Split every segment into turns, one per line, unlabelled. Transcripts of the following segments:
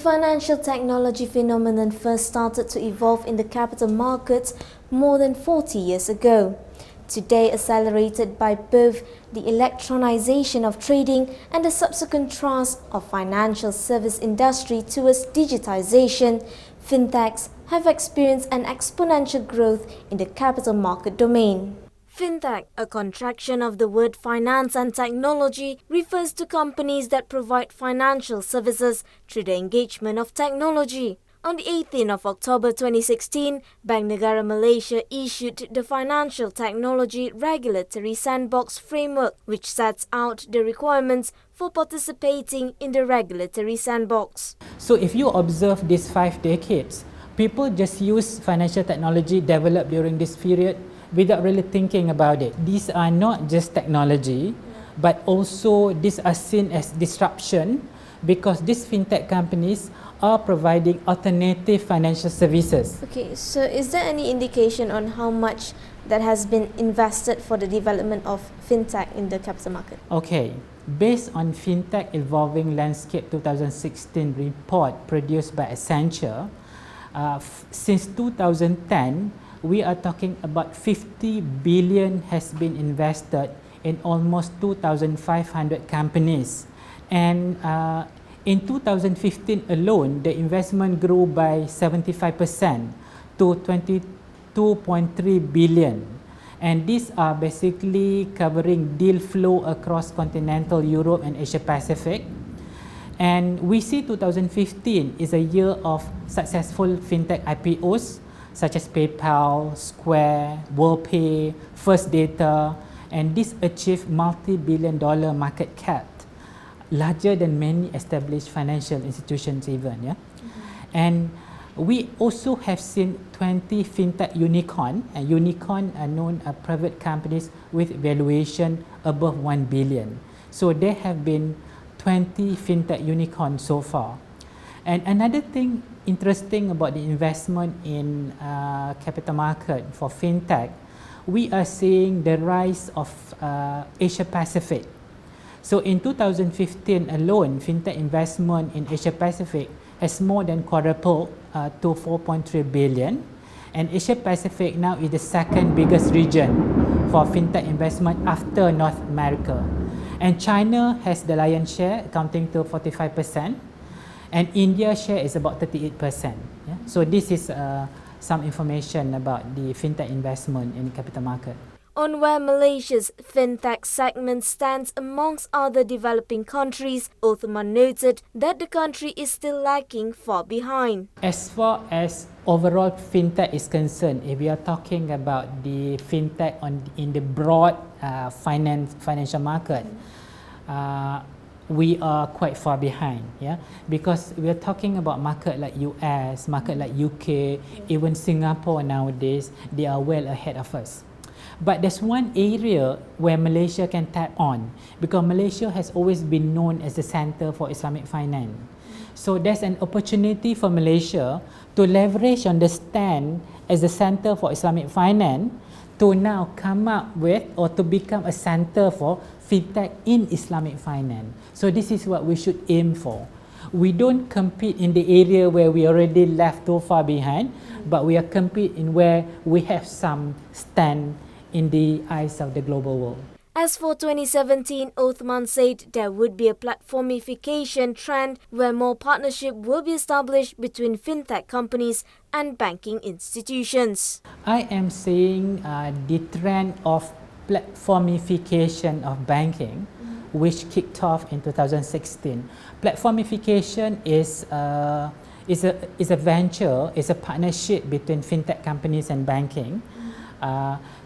financial technology phenomenon first started to evolve in the capital markets more than 40 years ago. Today, accelerated by both the electronization of trading and the subsequent thrust of financial service industry towards digitization, fintechs have experienced an exponential growth in the capital market domain. Fintech, a contraction of the word finance and technology, refers to companies that provide financial services through the engagement of technology. On the 18th of October 2016, Bank Negara Malaysia issued the Financial Technology Regulatory Sandbox Framework, which sets out the requirements for participating in the regulatory sandbox.
So if you observe these 5 decades, people just use financial technology developed during this period without really thinking about it. These are not just technology, but also these are seen as disruption because these fintech companies are providing alternative financial services.
Okay, so is there any indication on how much that has been invested for the development of fintech in the capital market?
Okay, based on Fintech Evolving Landscape 2016 report produced by Accenture, since 2010, we are talking about 50 billion has been invested in almost 2,500 companies. And in 2015 alone, the investment grew by 75% to 22.3 billion. And these are basically covering deal flow across continental Europe and Asia Pacific. And we see 2015 is a year of successful fintech IPOs such as PayPal, Square, WorldPay, First Data, and this achieved multi-billion-dollar market cap, larger than many established financial institutions even. Yeah? And we also have seen 20 fintech unicorn, and unicorn are known as private companies with valuation above 1 billion. So there have been 20 fintech unicorns so far. And another thing interesting about the investment in capital market for fintech, we are seeing the rise of Asia Pacific. So in 2015 alone, fintech investment in Asia Pacific has more than quadrupled to 4.3 billion. And Asia Pacific now is the second biggest region for fintech investment after North America. And China has the lion's share, accounting to 45%. And India's share is about 38%. Yeah? So this is some information about the fintech investment in the capital market.
On where Malaysia's fintech segment stands amongst other developing countries, Uthman noted that the country is still lagging far behind.
As far as overall fintech is concerned, if we are talking about the fintech in the broad financial market, we are quite far behind, yeah, because we are talking about market like US, market like UK, even Singapore nowadays, they are well ahead of us. But there's one area where Malaysia can tap on, because Malaysia has always been known as the center for Islamic finance. So there's an opportunity for Malaysia to leverage on the stand as the center for Islamic finance to now come up with or to become a center for fintech in Islamic finance. So this is what we should aim for. We don't compete in the area where we already left too far behind, but we are competing where we have some stand in the eyes of the global world.
As for 2017, Uthman said there would be a platformification trend where more partnership will be established between fintech companies and banking institutions.
I am seeing the trend of platformification of banking, which kicked off in 2016. Platformification is a venture, is a partnership between fintech companies and banking.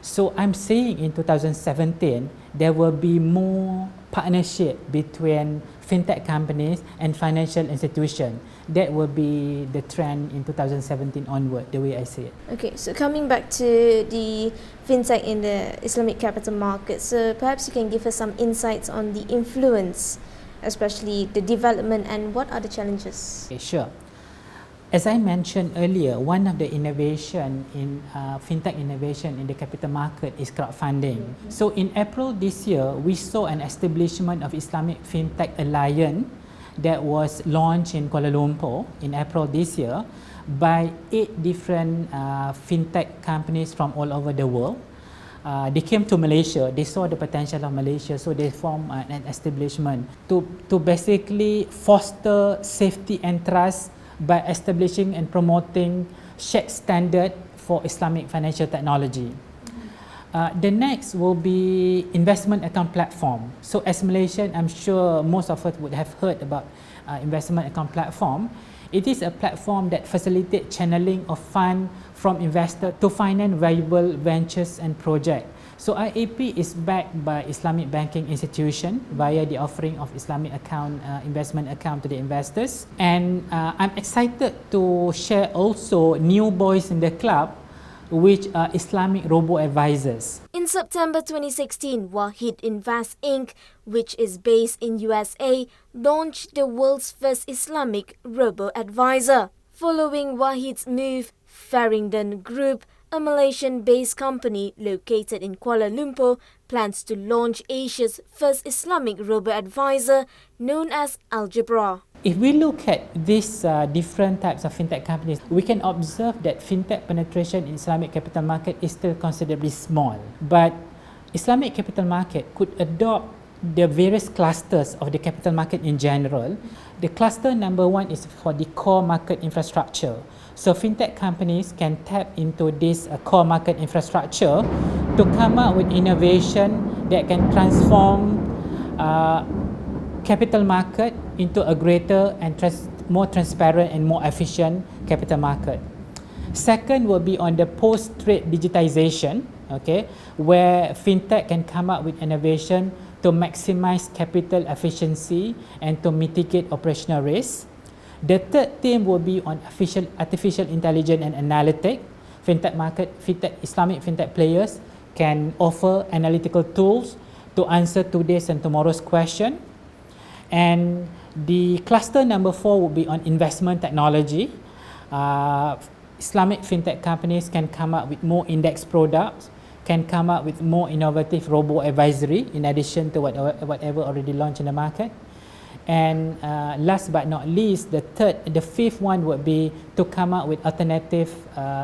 So I'm saying in 2017, there will be more partnership between fintech companies and financial institutions. That will be the trend in 2017 onward, the way I see it.
Okay, so coming back to the fintech in the Islamic capital market, so perhaps you can give us some insights on the influence, especially the development, and what are the challenges?
Okay, sure. As I mentioned earlier, one of the innovation in fintech innovation in the capital market is crowdfunding. So in April this year, we saw an establishment of Islamic Fintech Alliance that was launched in Kuala Lumpur in April this year by 8 different fintech companies from all over the world. They came to Malaysia, they saw the potential of Malaysia, so they formed an establishment to basically foster safety and trust by establishing and promoting shared standard for Islamic financial technology. The next will be investment account platform. So as Malaysian, I'm sure most of us would have heard about investment account platform. It is a platform that facilitates channeling of funds from investors to finance valuable ventures and projects. So IAP is backed by Islamic banking institution via the offering of Islamic account, investment account to the investors. And I'm excited to share also new boys in the club, which are Islamic robo-advisors.
In September 2016, Wahid Invest Inc., which is based in USA, launched the world's first Islamic robo-advisor. Following Wahid's move, Farringdon Group, a Malaysian-based company located in Kuala Lumpur, plans to launch Asia's first Islamic robo-advisor known as Algebra.
If we look at these different types of fintech companies, we can observe that fintech penetration in Islamic capital market is still considerably small. But Islamic capital market could adopt the various clusters of the capital market in general. The cluster number 1 is for the core market infrastructure. So fintech companies can tap into this core market infrastructure to come up with innovation that can transform capital market into a greater and more transparent and more efficient capital market. Second will be on the post-trade digitization, okay, where fintech can come up with innovation to maximize capital efficiency and to mitigate operational risk. The third theme will be on artificial intelligence and analytics. Islamic fintech players can offer analytical tools to answer today's and tomorrow's question. And the cluster number 4 will be on investment technology. Islamic fintech companies can come up with more index products, can come up with more innovative robo-advisory in addition to whatever already launched in the market. And last but not least, the fifth one would be to come up with alternative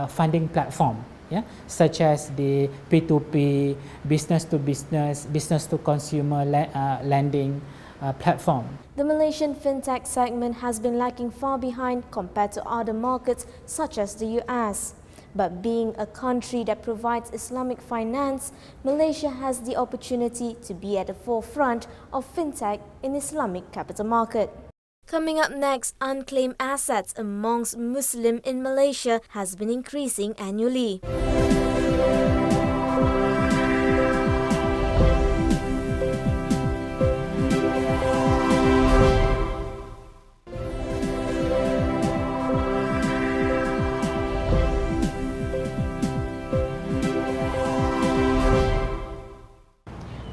funding platform, yeah, such as the P2P, business to business, business to consumer lending platform.
The Malaysian fintech segment has been lagging far behind compared to other markets such as the US. But being a country that provides Islamic finance, Malaysia has the opportunity to be at the forefront of fintech in Islamic capital market. Coming up next, unclaimed assets amongst Muslims in Malaysia has been increasing annually.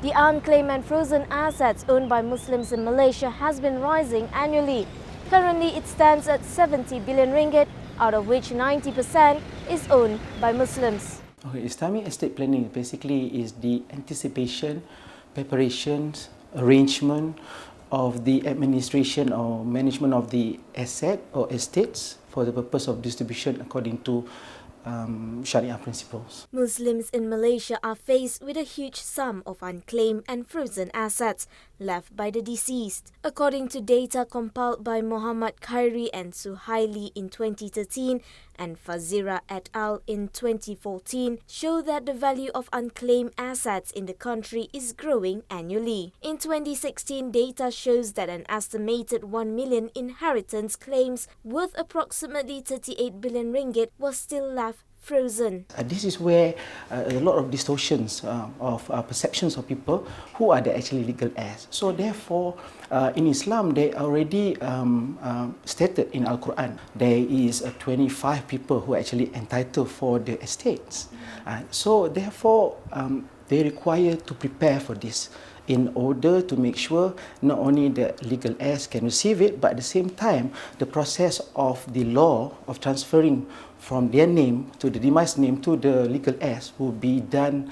The unclaimed and frozen assets owned by Muslims in Malaysia has been rising annually. Currently, it stands at 70 billion ringgit, out of which 90% is owned by Muslims.
Okay, Islamic estate planning basically is the anticipation, preparations, arrangement of the administration or management of the asset or estates for the purpose of distribution according to Sharia principles.
Muslims in Malaysia are faced with a huge sum of unclaimed and frozen assets left by the deceased. According to data compiled by Muhammad Khairi and Suhaili in 2013 and Fazira et al. In 2014, show that the value of unclaimed assets in the country is growing annually. In 2016, data shows that an estimated 1 million inheritance claims worth approximately 38 billion ringgit was still left frozen.
This is where a lot of distortions of perceptions of people who are the actually legal heirs. So therefore, in Islam, they already stated in Al-Quran, there is 25 people who are actually entitled for the estates. So therefore, they require to prepare for this in order to make sure not only the legal heirs can receive it, but at the same time, the process of the law of transferring from their name to the demise name to the legal heirs will be done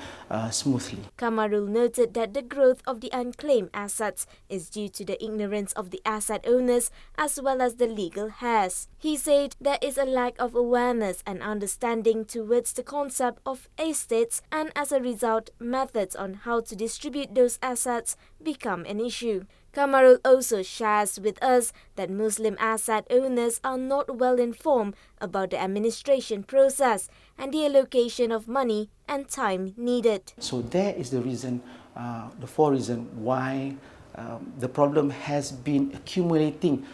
smoothly.
Kamarul noted that the growth of the unclaimed assets is due to the ignorance of the asset owners as well as the legal heirs. He said there is a lack of awareness and understanding towards the concept of estates, and as a result, methods on how to distribute those assets become an issue. Kamarul also shares with us that Muslim asset owners are not well informed about the administration process and the allocation of money and time needed.
So that is the reason, the four reasons why the problem has been accumulating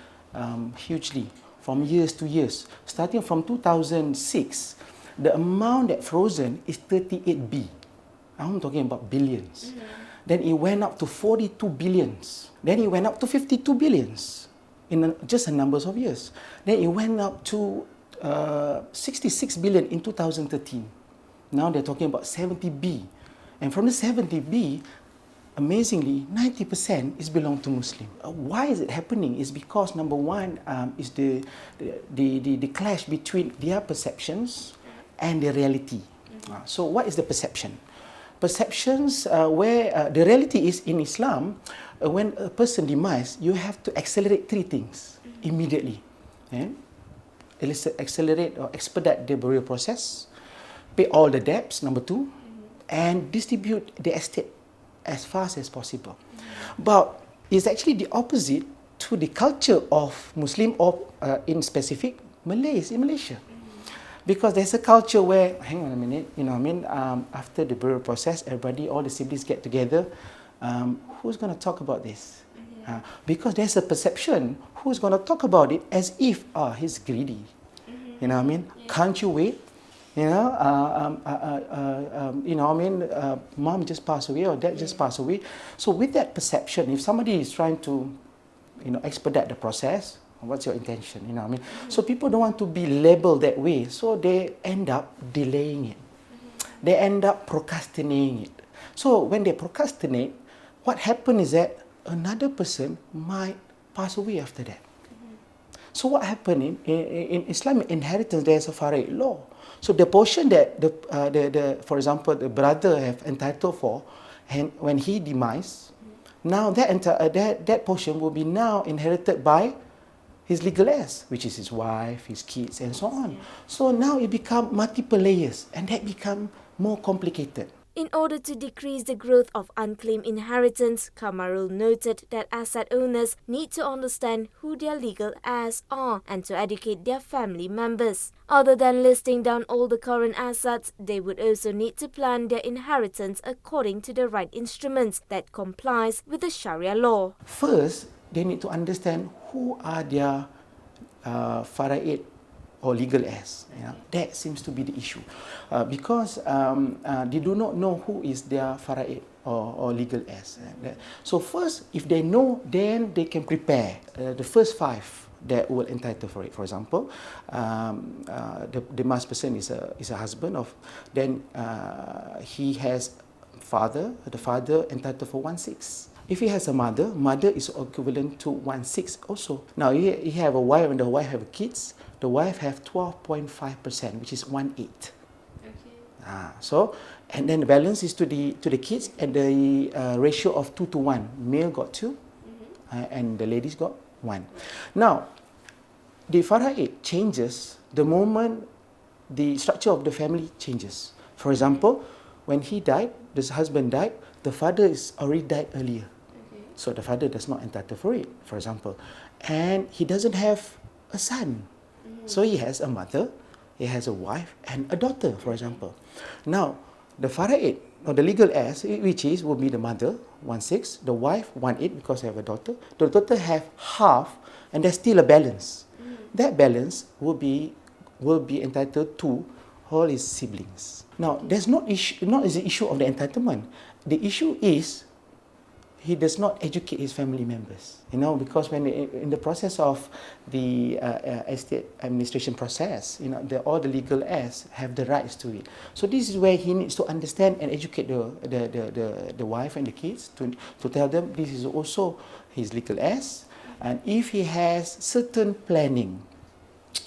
hugely from years to years. Starting from 2006, the amount that frozen is 38B. I'm talking about billions. Then it went up to 42 billions. Then it went up to 52 billions in just a number of years. Then it went up to 66 billion in 2013. Now they're talking about 70B. And from the 70B, amazingly, 90% is belong to Muslim. Why is it happening? Is because number one is the clash between their perceptions and the reality. So what is the perception? Perceptions where the reality is in Islam, when a person demise, you have to accelerate three things immediately. Accelerate or expedite the burial process, pay all the debts, number two, and distribute the estate as fast as possible. But it's actually the opposite to the culture of Muslim or in specific Malays in Malaysia. Because there's a culture where, hang on a minute, you know what I mean, after the burial process, everybody, all the siblings get together. Who's going to talk about this? Because there's a perception, who's going to talk about it as if, he's greedy. You know what I mean? Can't you wait? You know, mom just passed away or dad just passed away. So with that perception, if somebody is trying to, expedite the process, what's your intention? You know what I mean? So people don't want to be labeled that way. So they end up delaying it. They end up procrastinating it. So when they procrastinate, what happens is that another person might pass away after that. So what happened in Islamic inheritance, there's a faraid law. So the portion that for example, the brother have entitled for, and when he demise, now that portion will be now inherited by his legal heirs, which is his wife, his kids, and so on. So now it becomes multiple layers, and that becomes more complicated.
In order to decrease the growth of unclaimed inheritance, Kamarul noted that asset owners need to understand who their legal heirs are and to educate their family members. Other than listing down all the current assets, they would also need to plan their inheritance according to the right instruments that complies with the Sharia law.
First, they need to understand who are their faraid or legal heirs. That seems to be the issue. Because they do not know who is their faraid or legal heirs. So first, if they know, then they can prepare the first five that will entitle for it. For example, the demise person is a husband of, then he has father, the father entitled for 1/6. If he has a mother, mother is equivalent to 1/6 also. Now he have a wife and the wife have kids. The wife have 12.5%, which is 1/8. So, and then the balance is to the kids, and the ratio of 2:1. Male got 2, and the ladies got 1. Now, the faraid changes the moment the structure of the family changes. For example, when he died, this husband died, the father is already died earlier. So the father does not entitle for it, for example. And he doesn't have a son. So he has a mother, he has a wife, and a daughter, for example. Now, the faraid, or the legal heirs, which will be the mother, 1/6, the wife, 1/8, because they have a daughter. The daughter have half, and there's still a balance. That balance will be entitled to all his siblings. Now, there's not the issue of the entitlement. The issue is he does not educate his family members, because when in the process of the estate administration process, all the legal heirs have the rights to it. So this is where he needs to understand and educate the wife and the kids to tell them this is also his legal heirs, and if he has certain planning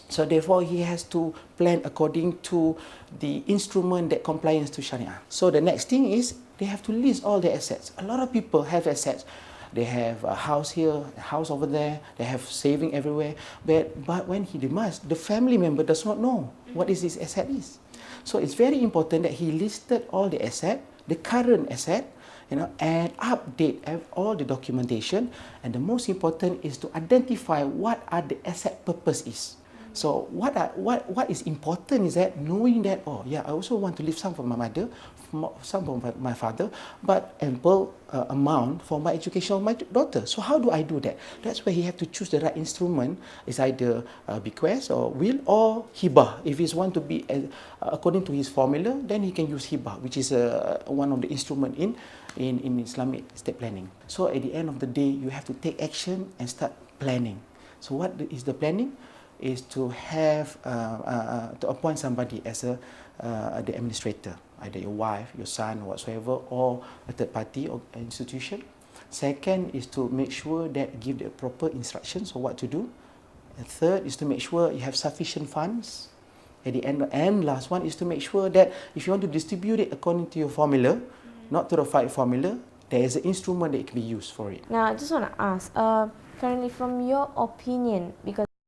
So therefore, he has to plan according to the instrument that compliance to Sharia. So the next thing is they have to list all their assets. A lot of people have assets. They have a house here, a house over there, they have saving everywhere. But when he demands, the family member does not know what is his asset is. So it's very important that he listed all the asset, the current asset, and update all the documentation. And the most important is to identify what are the asset purpose is. So what is important is that knowing that, oh yeah, I also want to leave some for my mother, some for my father, but ample amount for my education of my daughter. So how do I do that? That's where he have to choose the right instrument. It's either bequest or will or hibah. If he want to be according to his formula, then he can use hibah, which is one of the instrument in Islamic estate planning. So at the end of the day, you have to take action and start planning. So what is the planning? Is to have to appoint somebody as the administrator, either your wife, your son, or whatsoever, or a third party or institution. Second is to make sure that give the proper instructions on what to do. And third is to make sure you have sufficient funds at the end. And last one is to make sure that if you want to distribute it according to your formula, not to the right formula, there is an instrument that can be used for it.
Now, I just want to ask, currently from your opinion, because